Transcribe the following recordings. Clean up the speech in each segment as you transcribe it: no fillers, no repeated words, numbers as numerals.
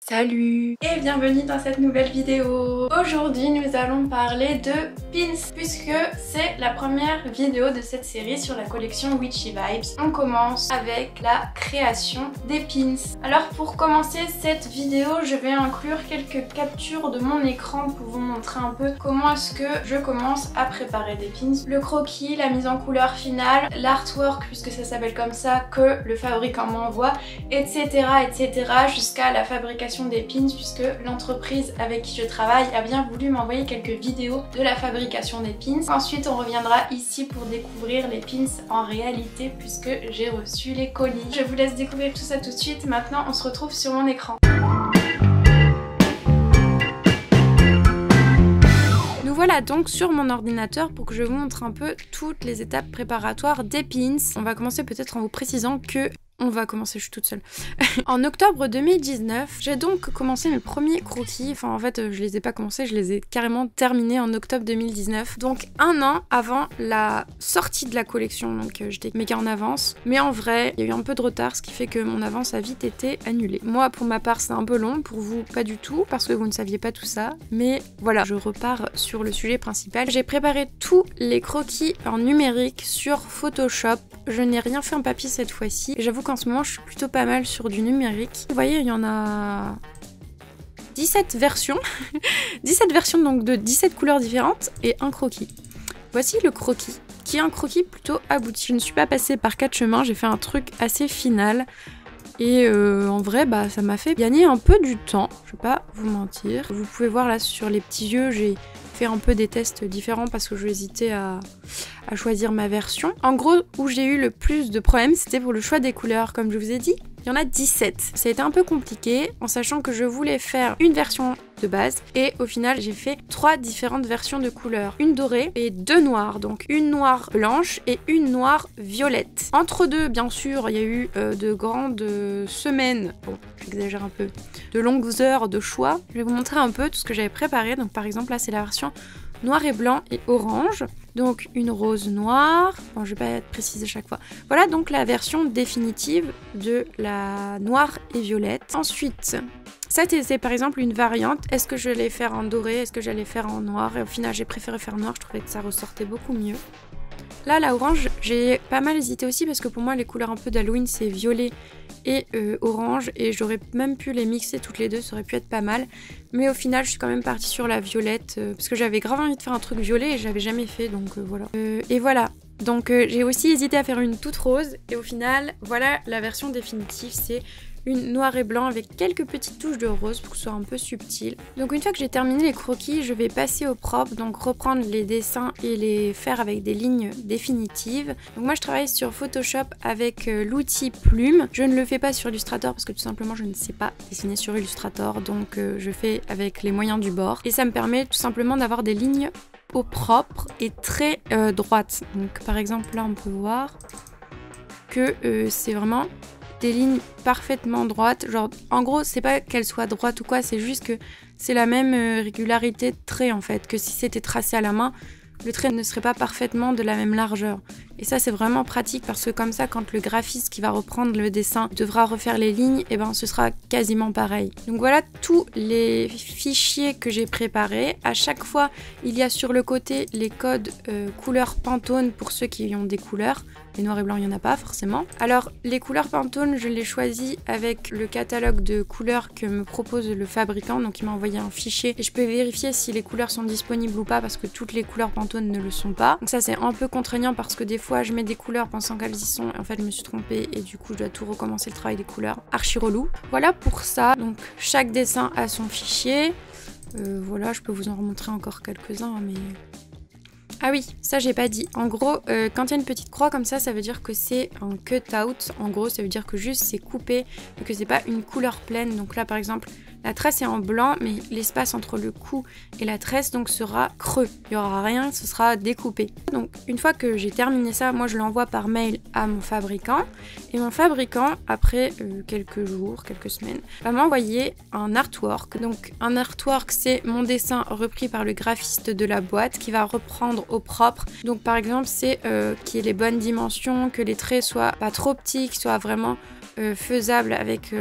Salut et bienvenue dans cette nouvelle vidéo. Aujourd'hui nous allons parler de pins puisque c'est la première vidéo de cette série sur la collection Witchy Vibes. On commence avec la création des pins. Alors pour commencer cette vidéo je vais inclure quelques captures de mon écran pour vous montrer un peu comment est-ce que je commence à préparer des pins. Le croquis, la mise en couleur finale, l'artwork puisque ça s'appelle comme ça que le fabricant m'envoie, etc. jusqu'à la fabrication des pins puisque l'entreprise avec qui je travaille a bien voulu m'envoyer quelques vidéos de la fabrication des pins. Ensuite on reviendra ici pour découvrir les pins en réalité puisque j'ai reçu les colis. Je vous laisse découvrir tout ça tout de suite. Maintenant on se retrouve sur mon écran. Nous voilà donc sur mon ordinateur pour que je vous montre un peu toutes les étapes préparatoires des pins. On va commencer peut-être en vous précisant que je suis toute seule. En octobre 2019, j'ai donc commencé mes premiers croquis. Enfin, en fait, je les ai pas commencés, je les ai carrément terminés en octobre 2019. Donc, un an avant la sortie de la collection. Donc, j'étais méga en avance. Mais en vrai, il y a eu un peu de retard, ce qui fait que mon avance a vite été annulée. Moi, pour ma part, c'est un peu long. Pour vous, pas du tout, parce que vous ne saviez pas tout ça. Mais voilà, je repars sur le sujet principal. J'ai préparé tous les croquis en numérique sur Photoshop. Je n'ai rien fait en papier cette fois-ci. J'avoue qu'en ce moment, je suis plutôt pas mal sur du numérique. Vous voyez, il y en a 17 versions. 17 versions donc de 17 couleurs différentes et un croquis. Voici le croquis, qui est un croquis plutôt abouti. Je ne suis pas passée par 4 chemins, j'ai fait un truc assez final. Et en vrai, ça m'a fait gagner un peu du temps, je vais pas vous mentir. Vous pouvez voir là sur les petits yeux, j'ai fait un peu des tests différents parce que j'hésitais à choisir ma version. En gros, où j'ai eu le plus de problèmes, c'était pour le choix des couleurs. Comme je vous ai dit, il y en a 17. Ça a été un peu compliqué en sachant que je voulais faire une version de base et au final j'ai fait 3 différentes versions de couleurs. Une dorée et 2 noires, donc une noire blanche et une noire violette. Entre deux, bien sûr, il y a eu de grandes semaines, bon j'exagère un peu, de longues heures de choix. Je vais vous montrer un peu tout ce que j'avais préparé. Donc par exemple là c'est la version noir et blanc et orange. Donc une rose noire, bon je vais pas être précise à chaque fois. Voilà donc la version définitive de la noire et violette. Ensuite, ça c'était par exemple une variante. Est-ce que je l'allais faire en doré, est-ce que j'allais faire en noir? Et au final j'ai préféré faire noir, je trouvais que ça ressortait beaucoup mieux. Là la orange, j'ai pas mal hésité aussi parce que pour moi les couleurs un peu d'Halloween c'est violet et orange et j'aurais même pu les mixer toutes les deux, ça aurait pu être pas mal. Mais au final je suis quand même partie sur la violette parce que j'avais grave envie de faire un truc violet et j'avais jamais fait donc voilà. Et voilà, donc j'ai aussi hésité à faire une toute rose et au final voilà la version définitive, c'est une noir et blanc avec quelques petites touches de rose pour que ce soit un peu subtil. Donc une fois que j'ai terminé les croquis, je vais passer au propre, donc reprendre les dessins et les faire avec des lignes définitives. Donc moi je travaille sur Photoshop avec l'outil Plume. Je ne le fais pas sur Illustrator parce que tout simplement je ne sais pas dessiner sur Illustrator, donc je fais avec les moyens du bord. Et ça me permet tout simplement d'avoir des lignes au propre et très droites. Donc par exemple là on peut voir que c'est vraiment des lignes parfaitement droites, genre en gros c'est pas qu'elles soient droites ou quoi, c'est juste que c'est la même régularité de trait en fait, que si c'était tracé à la main, le trait ne serait pas parfaitement de la même largeur. Et ça c'est vraiment pratique parce que comme ça quand le graphiste qui va reprendre le dessin devra refaire les lignes, et ben ce sera quasiment pareil. Donc voilà tous les fichiers que j'ai préparés. À chaque fois il y a sur le côté les codes couleurs Pantone pour ceux qui ont des couleurs. Les noirs et blancs, il n'y en a pas forcément. Alors, les couleurs Pantone, je les choisis avec le catalogue de couleurs que me propose le fabricant. Donc, il m'a envoyé un fichier et je peux vérifier si les couleurs sont disponibles ou pas parce que toutes les couleurs Pantone ne le sont pas. Donc ça, c'est un peu contraignant parce que des fois, je mets des couleurs pensant qu'elles y sont et en fait, je me suis trompée et du coup, je dois tout recommencer le travail des couleurs. Archi relou. Voilà pour ça. Donc, chaque dessin a son fichier. Voilà, je peux vous en remontrer encore quelques-uns, mais... Ah oui, ça j'ai pas dit. En gros, quand il y a une petite croix comme ça veut dire que c'est un cut-out. En gros, ça veut dire que juste c'est coupé et que c'est pas une couleur pleine. Donc là, par exemple, La tresse est en blanc, mais l'espace entre le cou et la tresse donc sera creux. Il n'y aura rien, ce sera découpé. Donc une fois que j'ai terminé ça, moi je l'envoie par mail à mon fabricant. Et mon fabricant, après quelques jours, quelques semaines, va m'envoyer un artwork. Donc un artwork, c'est mon dessin repris par le graphiste de la boîte qui va reprendre au propre. Donc par exemple, c'est qu'il y ait les bonnes dimensions, que les traits soient pas trop petits, qu'ils soient vraiment faisable avec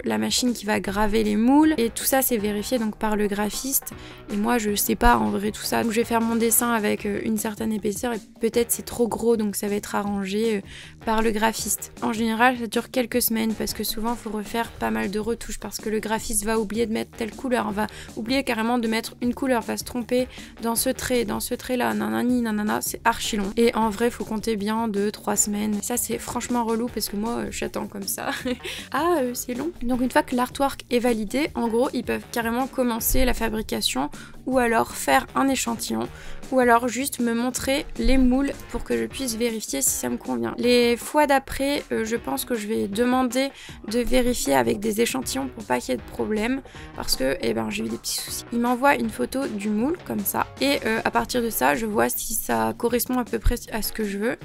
la machine qui va graver les moules, et tout ça c'est vérifié donc par le graphiste, et moi je sais pas en vrai tout ça, donc je vais faire mon dessin avec une certaine épaisseur et peut-être c'est trop gros donc ça va être arrangé par le graphiste. En général ça dure quelques semaines parce que souvent il faut refaire pas mal de retouches parce que le graphiste va oublier de mettre telle couleur, va oublier carrément de mettre une couleur, va se tromper dans ce trait là, nanani nanana, c'est archi long, et en vrai faut compter bien 2-3 semaines. Ça c'est franchement relou parce que moi j'attends comme ça. C'est long. Donc une fois que l'artwork est validé, en gros ils peuvent carrément commencer la fabrication ou alors faire un échantillon ou alors juste me montrer les moules pour que je puisse vérifier si ça me convient. Les fois d'après, je pense que je vais demander de vérifier avec des échantillons pour pas qu'il y ait de problème parce que j'ai eu des petits soucis. Ils m'envoient une photo du moule comme ça et à partir de ça, je vois si ça correspond à peu près à ce que je veux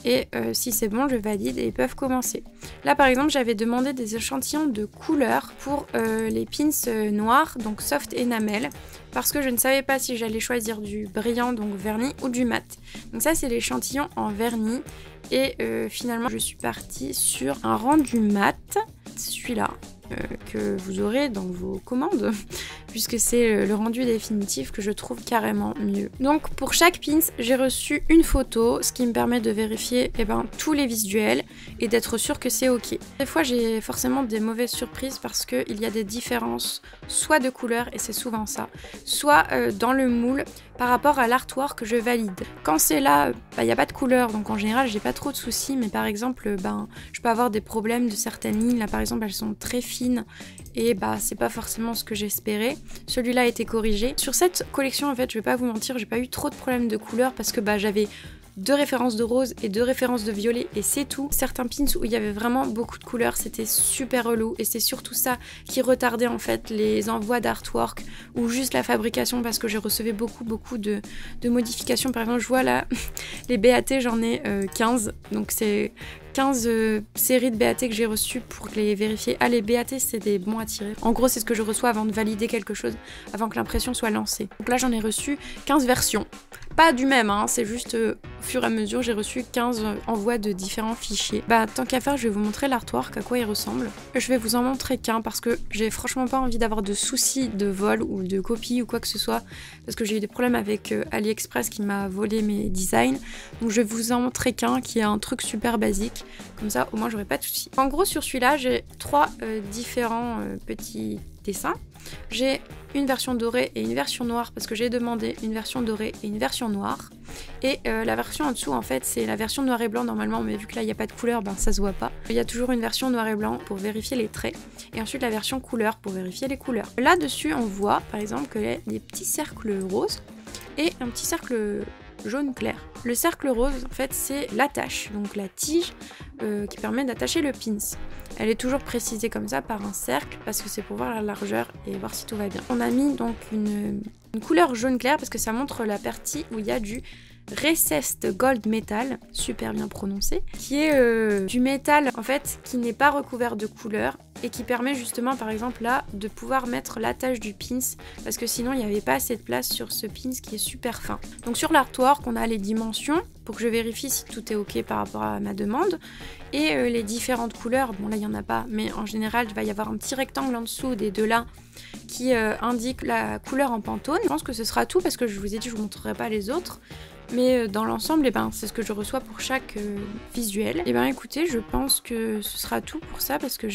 et si c'est bon, je valide et ils peuvent commencer. Là par exemple, j'avais demandé des échantillons de couleurs pour les pins noirs, donc soft enamel, parce que je ne savais pas si j'allais choisir du brillant, donc vernis, ou du mat. Donc ça c'est l'échantillon en vernis et finalement je suis partie sur un rendu mat, celui-là que vous aurez dans vos commandes puisque c'est le rendu définitif que je trouve carrément mieux. Donc pour chaque pins j'ai reçu une photo, ce qui me permet de vérifier tous les visuels et d'être sûr que c'est ok. Des fois j'ai forcément des mauvaises surprises parce qu'il y a des différences soit de couleur, et c'est souvent ça, soit dans le moule par rapport à l'artwork que je valide. Quand c'est là, il n'y a pas de couleur, donc en général j'ai pas trop de soucis, mais par exemple je peux avoir des problèmes de certaines lignes. Là par exemple elles sont très fines et c'est pas forcément ce que j'espérais. Celui-là a été corrigé. Sur cette collection en fait, je vais pas vous mentir, j'ai pas eu trop de problèmes de couleur parce que j'avais 2 références de rose et 2 références de violet et c'est tout. Certains pins où il y avait vraiment beaucoup de couleurs, c'était super relou et c'est surtout ça qui retardait en fait les envois d'artwork ou juste la fabrication parce que j'ai recevais beaucoup de modifications. Par exemple, je vois là les BAT, j'en ai 15, donc c'est 15 séries de BAT que j'ai reçues pour les vérifier. Ah, les BAT c'est des bons à tirer. En gros c'est ce que je reçois avant de valider quelque chose, avant que l'impression soit lancée. Donc là j'en ai reçu 15 versions. Pas du même, c'est juste au fur et à mesure j'ai reçu 15 envois de différents fichiers. Tant qu'à faire, je vais vous montrer l'artwork, à quoi il ressemble. Je vais vous en montrer qu'un parce que j'ai franchement pas envie d'avoir de soucis de vol ou de copie ou quoi que ce soit parce que j'ai eu des problèmes avec AliExpress qui m'a volé mes designs. Donc je vais vous en montrer qu'un qui est un truc super basique, comme ça au moins j'aurai pas de soucis. En gros sur celui-là j'ai 3 différents petits dessins. J'ai une version dorée et une version noire parce que j'ai demandé une version dorée et une version noire. Et la version en dessous en fait c'est la version noir et blanc normalement, mais vu que là il n'y a pas de couleur, ça se voit pas. Il y a toujours une version noir et blanc pour vérifier les traits et ensuite la version couleur pour vérifier les couleurs. Là dessus on voit par exemple qu'il y a des petits cercles roses et un petit cercle jaune clair. Le cercle rose en fait c'est l'attache, donc la tige qui permet d'attacher le pins. Elle est toujours précisée comme ça par un cercle parce que c'est pour voir la largeur et voir si tout va bien. On a mis donc une couleur jaune clair parce que ça montre la partie où il y a du Recessed Gold Metal, super bien prononcé, qui est du métal en fait qui n'est pas recouvert de couleur et qui permet justement par exemple là de pouvoir mettre l'attache du pins parce que sinon il n'y avait pas assez de place sur ce pins qui est super fin. Donc sur l'artwork on a les dimensions pour que je vérifie si tout est ok par rapport à ma demande et les différentes couleurs. Bon là il n'y en a pas, mais en général il va y avoir un petit rectangle en dessous des deux là qui indique la couleur en Pantone. Je pense que ce sera tout parce que je vous ai dit je vous montrerai pas les autres. Mais dans l'ensemble, c'est ce que je reçois pour chaque visuel. Et écoutez, je pense que ce sera tout pour ça parce que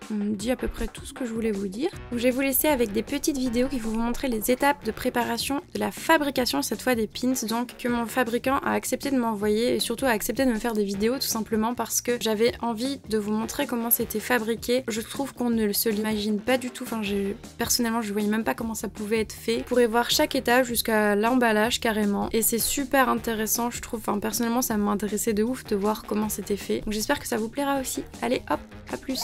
on me dit à peu près tout ce que je voulais vous dire. Donc je vais vous laisser avec des petites vidéos qui vont vous montrer les étapes de préparation de la fabrication, cette fois des pins, donc que mon fabricant a accepté de m'envoyer et surtout a accepté de me faire des vidéos tout simplement parce que j'avais envie de vous montrer comment c'était fabriqué. Je trouve qu'on ne se l'imagine pas du tout, personnellement je voyais même pas comment ça pouvait être fait. Vous pourrez voir chaque étape jusqu'à l'emballage carrément et c'est super intéressant je trouve, personnellement ça m'a intéressé de ouf de voir comment c'était fait, donc j'espère que ça vous plaira aussi. Allez hop, à plus.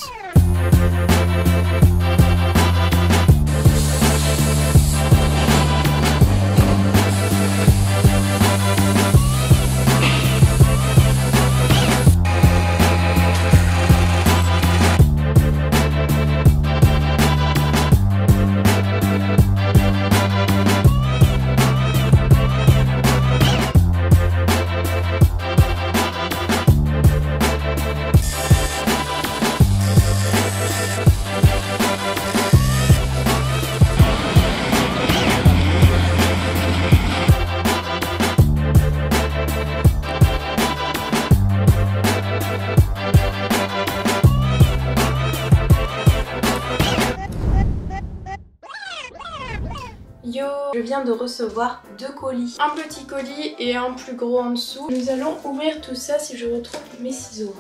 Yo, je viens de recevoir 2 colis. Un petit colis et un plus gros en dessous. Nous allons ouvrir tout ça si je retrouve mes ciseaux.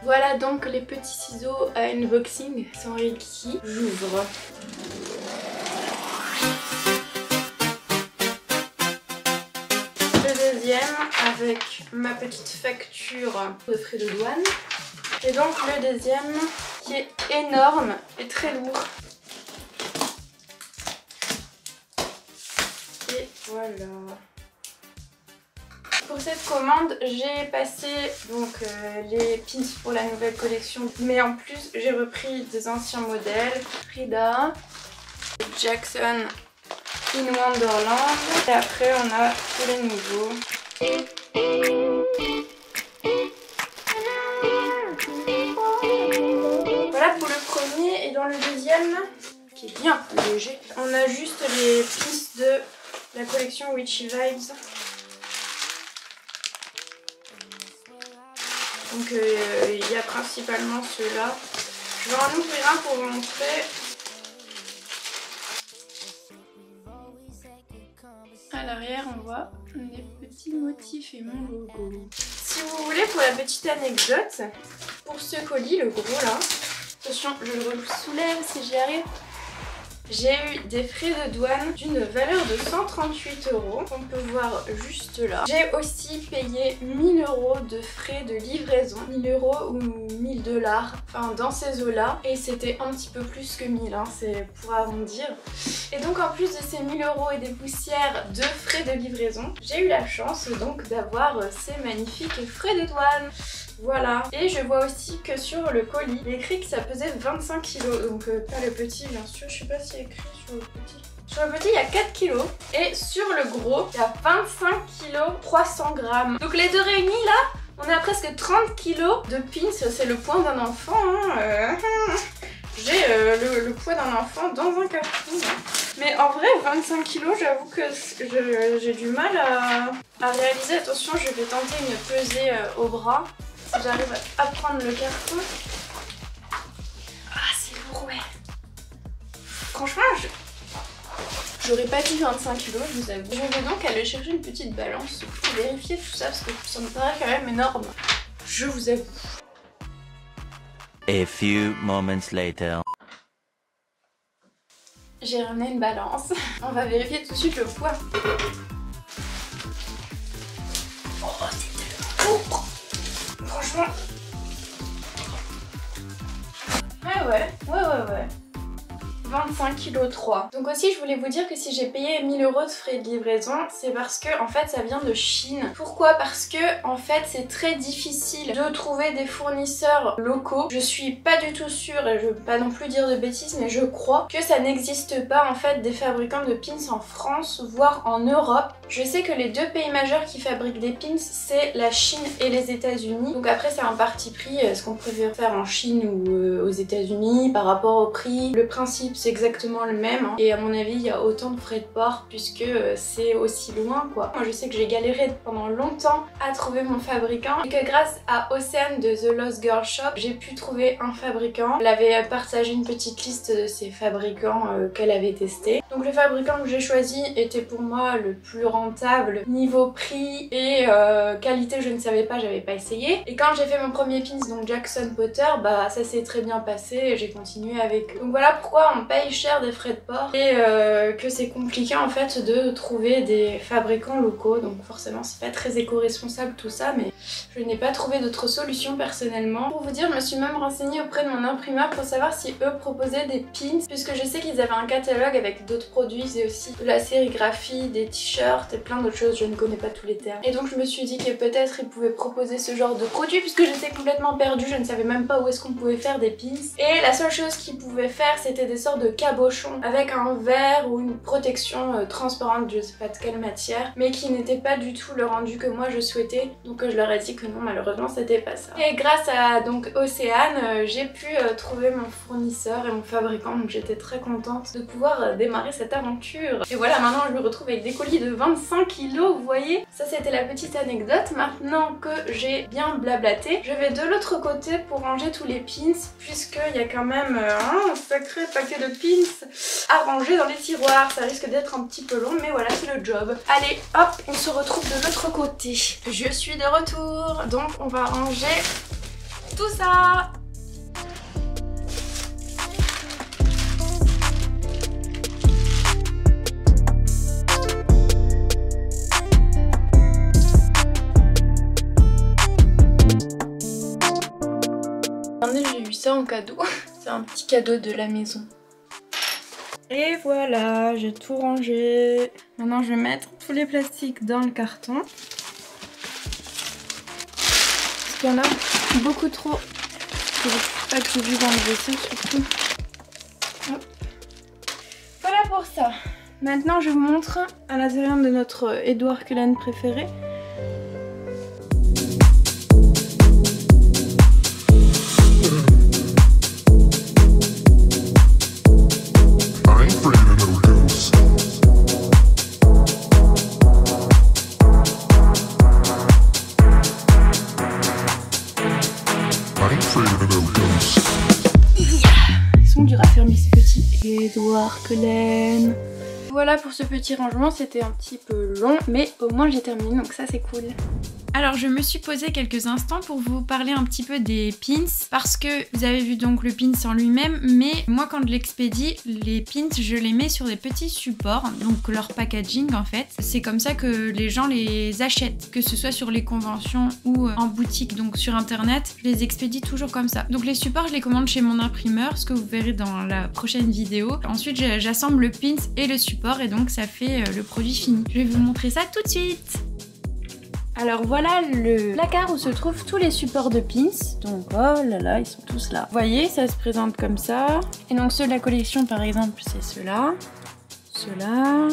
Voilà donc les petits ciseaux à unboxing sans Reiki. J'ouvre. Le deuxième avec ma petite facture de frais de douane. Et donc le deuxième qui est énorme et très lourd. Et voilà. Pour cette commande, j'ai passé donc les pins pour la nouvelle collection, mais en plus j'ai repris des anciens modèles. Frida, Jackson in Wonderland, et après on a tous les nouveaux. Voilà pour le premier, et dans le deuxième, qui est bien plus léger, on a juste les pins de la collection Witchy Vibes. Donc il y a principalement ceux-là. Je vais en ouvrir un pour vous montrer. À l'arrière, on voit des petits motifs et mon logo. Si vous voulez, pour la petite anecdote, pour ce colis, le gros là, attention, je le soulève si j'y arrive. J'ai eu des frais de douane d'une valeur de 138 €, on peut voir juste là. J'ai aussi payé 1000 € de frais de livraison, 1000 € ou 1000 $, enfin dans ces eaux-là. Et c'était un petit peu plus que 1000, hein, c'est pour arrondir. Et donc en plus de ces 1000 € et des poussières de frais de livraison, j'ai eu la chance donc d'avoir ces magnifiques frais de douane. Voilà, et je vois aussi que sur le colis, il est écrit que ça pesait 25 kg, donc pas le petit bien sûr, je sais pas s'il est écrit sur le petit. Sur le petit il y a 4 kg, et sur le gros il y a 25 kg 300 g. Donc les deux réunis là, on est à presque 30 kg de pins, c'est le poids d'un enfant, hein. J'ai le poids d'un enfant dans un carton. Mais en vrai, 25 kg, j'avoue que j'ai du mal à réaliser. Attention, je vais tenter une pesée au bras. Si j'arrive à prendre le carton. Ah, c'est lourd, ouais. Franchement, j'aurais pas dit 25 kg, je vous avoue. Je vais donc aller chercher une petite balance pour vérifier tout ça, parce que ça me paraît quand même énorme. Je vous avoue. A few moments later. J'ai ramené une balance. On va vérifier tout de suite le poids. Oh, c'est tellement lourd. Franchement. Ouais. 25 kg 3. Donc aussi je voulais vous dire que si j'ai payé 1000 € de frais de livraison, c'est parce que en fait ça vient de Chine. Pourquoi? Parce que en fait c'est très difficile de trouver des fournisseurs locaux. Je suis pas du tout sûre, et je veux pas non plus dire de bêtises, mais je crois que ça n'existe pas en fait des fabricants de pins en France, voire en Europe. Je sais que les deux pays majeurs qui fabriquent des pins, c'est la Chine et les États-Unis. Donc après c'est un parti pris, ce qu'on préfère faire en Chine ou aux États-Unis par rapport au prix. Le principe c'est exactement le même, hein. Et à mon avis il y a autant de frais de port puisque c'est aussi loin quoi. Moi je sais que j'ai galéré pendant longtemps à trouver mon fabricant et que grâce à Océane de The Lost Girl Shop j'ai pu trouver un fabricant. Elle avait partagé une petite liste de ses fabricants qu'elle avait testé. Donc le fabricant que j'ai choisi était pour moi le plus rentable niveau prix et qualité, je ne savais pas, j'avais pas essayé. Et quand j'ai fait mon premier pins, donc Jackson Potter, bah ça s'est très bien passé et j'ai continué avec eux. Donc voilà pourquoi on paye cher des frais de port et que c'est compliqué en fait de trouver des fabricants locaux. Donc forcément c'est pas très éco-responsable tout ça, mais je n'ai pas trouvé d'autre solution personnellement. Pour vous dire, je me suis même renseignée auprès de mon imprimeur pour savoir si eux proposaient des pins, puisque je sais qu'ils avaient un catalogue avec d'autres produits et aussi de la sérigraphie, des t-shirts et plein d'autres choses, je ne connais pas tous les termes. Et donc je me suis dit que peut-être ils pouvaient proposer ce genre de produit puisque j'étais complètement perdue, je ne savais même pas où est-ce qu'on pouvait faire des pins. Et la seule chose qu'ils pouvaient faire c'était des sortes de cabochons avec un verre ou une protection transparente, je sais pas de quelle matière, mais qui n'était pas du tout le rendu que moi je souhaitais. Donc je leur ai dit que non, malheureusement c'était pas ça. Et grâce à donc Océane, j'ai pu trouver mon fournisseur et mon fabricant, donc j'étais très contente de pouvoir démarrer cette aventure. Et voilà, maintenant je me retrouve avec des colis de 25 kg, vous voyez. Ça c'était la petite anecdote. Maintenant que j'ai bien blablaté, je vais de l'autre côté pour ranger tous les pins, puisqu'il y a quand même un sacré paquet de pins. à ranger dans les tiroirs. Ça risque d'être un petit peu long, mais voilà, c'est le job. Allez, hop, on se retrouve de l'autre côté. Je suis de retour, donc on va ranger tout ça. J'ai eu ça en cadeau. C'est un petit cadeau de la maison. Et voilà, j'ai tout rangé. Maintenant, je vais mettre tous les plastiques dans le carton. Parce qu'il y en a beaucoup trop. Je n'ai pas prévu d'enlever ça surtout. Hop. Voilà pour ça. Maintenant, je vous montre à l'intérieur de notre Edouard Cullen préféré. Ils sont durs à fermer ces petits Edouard Cullen. Voilà pour ce petit rangement, c'était un petit peu long, mais au moins j'ai terminé, donc ça c'est cool. Alors je me suis posé quelques instants pour vous parler un petit peu des pins, parce que vous avez vu donc le pins en lui-même, mais moi quand je l'expédie, les pins je les mets sur des petits supports, donc leur packaging en fait. C'est comme ça que les gens les achètent, que ce soit sur les conventions ou en boutique, donc sur internet, je les expédie toujours comme ça. Donc les supports je les commande chez mon imprimeur, ce que vous verrez dans la prochaine vidéo. Ensuite j'assemble le pins et le support et donc ça fait le produit fini. Je vais vous montrer ça tout de suite. Alors voilà le placard où se trouvent tous les supports de pins. Donc oh là là, ils sont tous là. Vous voyez, ça se présente comme ça. Et donc ceux de la collection par exemple, c'est ceux-là, ceux-là,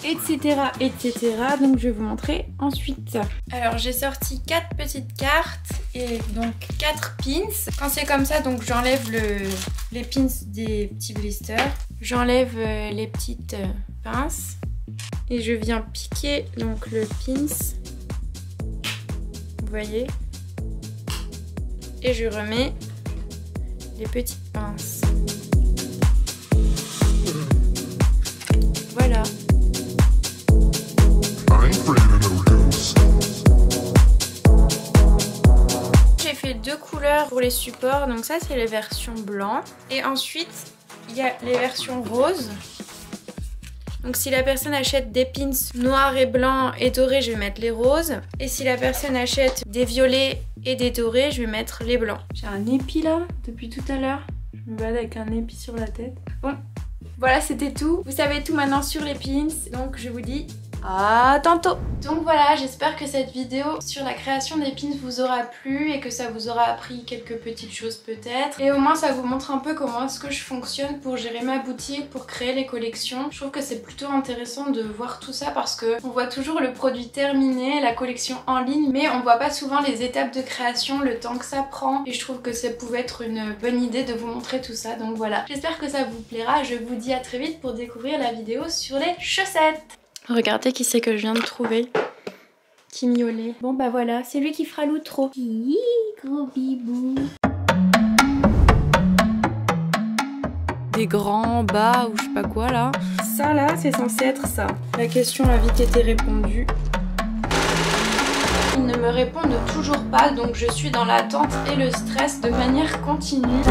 etc. etc. Donc je vais vous montrer ensuite. Alors j'ai sorti 4 petites cartes et donc 4 pins. Quand c'est comme ça, donc j'enlève les pins des petits blisters. J'enlève les petites pinces. Et je viens piquer donc le pins. Vous voyez, et je remets les petites pinces. Voilà. J'ai fait 2 couleurs pour les supports, donc ça c'est les versions blanc. Et ensuite il y a les versions roses. Donc si la personne achète des pins noirs et blancs et dorés, je vais mettre les roses. Et si la personne achète des violets et des dorés, je vais mettre les blancs. J'ai un épi là, depuis tout à l'heure. Je me balade avec un épi sur la tête. Bon, voilà, c'était tout. Vous savez tout maintenant sur les pins. Donc je vous dis à tantôt. Donc voilà, j'espère que cette vidéo sur la création des pins vous aura plu et que ça vous aura appris quelques petites choses peut-être. Et au moins ça vous montre un peu comment est-ce que je fonctionne pour gérer ma boutique, pour créer les collections. Je trouve que c'est plutôt intéressant de voir tout ça parce que on voit toujours le produit terminé, la collection en ligne, mais on voit pas souvent les étapes de création, le temps que ça prend. Et je trouve que ça pouvait être une bonne idée de vous montrer tout ça. Donc voilà, j'espère que ça vous plaira. Je vous dis à très vite pour découvrir la vidéo sur les chaussettes. Regardez qui c'est que je viens de trouver. Qui miaulait. Bon bah voilà, c'est lui qui fera l'outro. Gros bibou. Des grands bas ou je sais pas quoi là. Ça là, c'est censé être ça. La question a vite été répondue. Ils ne me répondent toujours pas, donc je suis dans l'attente et le stress de manière continue.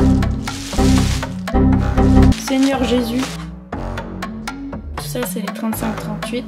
Seigneur Jésus. Ça c'est les 35-38.